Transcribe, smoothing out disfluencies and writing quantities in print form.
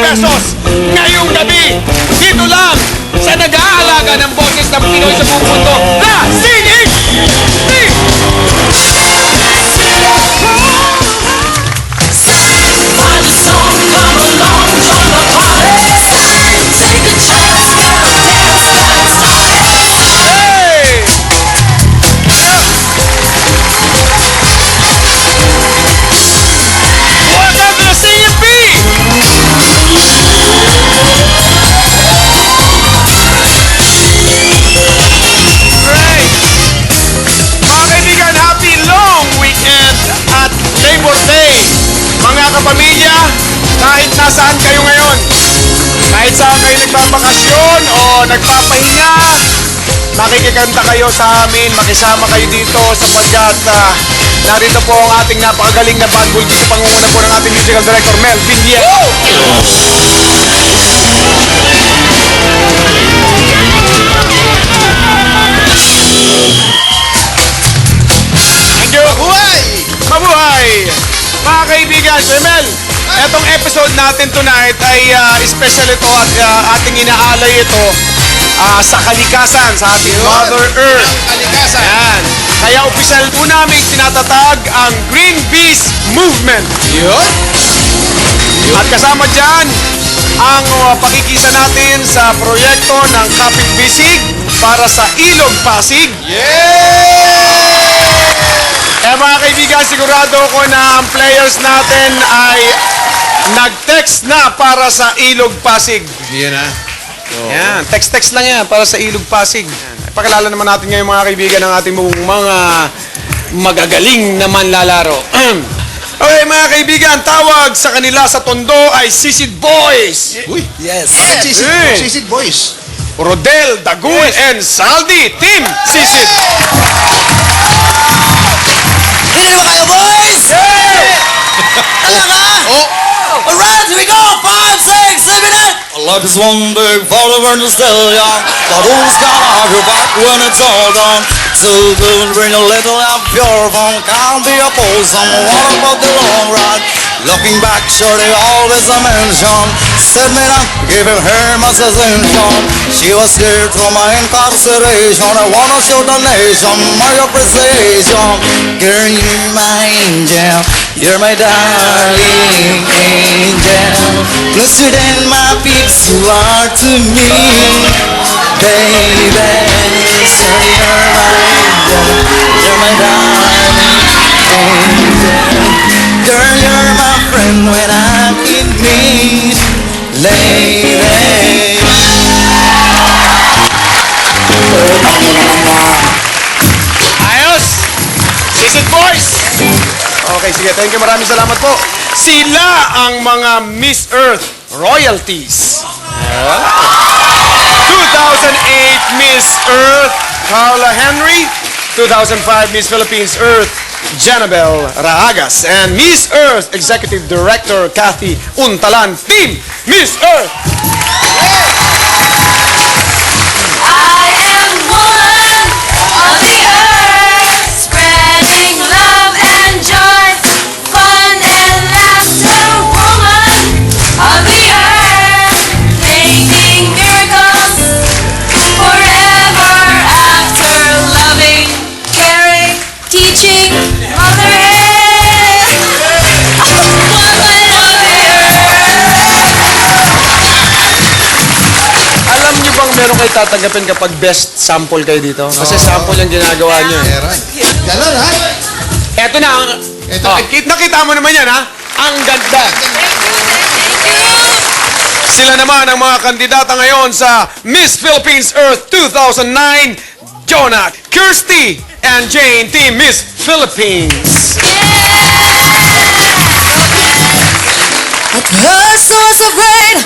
pesos ngayong gabi. Dito lang sa nag-aalaga ng boses ng Pinoy sa buong mundo na Singing Team! Pamilya, kahit nasaan kayo ngayon, kahit saan kayo nagbabakasyon o nagpapahinga, makikikanta kayo sa amin, makisama kayo dito sapagkat narito po ang ating napakagaling na band bulgi sa pangunguna po ng ating musical director, Melvin Yeh. Thank you! Mabuhay! Mabuhay! Mga kaibigan, Sir Mel, etong episode natin tonight ay special ito at ating inaalay ito sa kalikasan, sa ating Mother Earth. Kalikasan. Yan. Kaya opisyal po namin tinatatag ang Green Peace Movement. Yun. At kasama dyan ang pakikisa natin sa proyekto ng Kapit Bisig para sa Ilog Pasig. Kaya mga kaibigan, sigurado ko na ang players natin ay nag-text na para sa Ilog Pasig. Yan na. Yan, text-text lang yan para sa Ilog Pasig. Pakilala naman natin ngayon mga kaibigan ng ating mga magagaling na manlalaro. Okay mga kaibigan, tawag sa kanila sa tondo ay Sisid Boys. Uy. Yes. Sisid Boys. Rodel, Dagul, and Saldi, Team Sisid. Hindi ba kayo, boys? Talaga? Oh. Alright, here we go! 5, 6, 7, 8! Life is one big follower and still young, but who's gonna have your back when it's all done? So good, bring a little of pure fun, can't be opposed, what about the long run? Looking back, sure they always a mention, said me not giving her much attention. She was here through my incarceration, I wanna show the nation my appreciation. Girl, you're my angel, you're my darling angel, closer than my peeps you are to me, baby. So you're my angel, you're my darling angel. Girl, you're my friend when I'm in need, lady. Ayos! Sisid Boys! Okay, sige. Thank you. Maraming salamat po. Sila ang mga Miss Earth royalties. 2008 Miss Earth, Carla Henry. 2005 Miss Philippines Earth, Janabel Raagas. And Miss Earth Executive Director, Kathy Untalan. Team Miss Earth! I am one of the earth, spreading love and joy, fun and laughter, woman of the earth, making miracles forever after, loving, caring, teaching, Mother Earth, woman of the Alam niyo bang meron kayo tatanggapin kapag best sample kayo dito? Kasi sample yung ginagawa niyo. Meron. Ganon ha? Eto na ang... Eto. Nakita mo naman yan, ha? Ang ganda. Sila naman ang mga kandidata ngayon sa Miss Philippines Earth 2009, Jonah, Kirsty, and Jane, Team Miss Philippines. At first I was afraid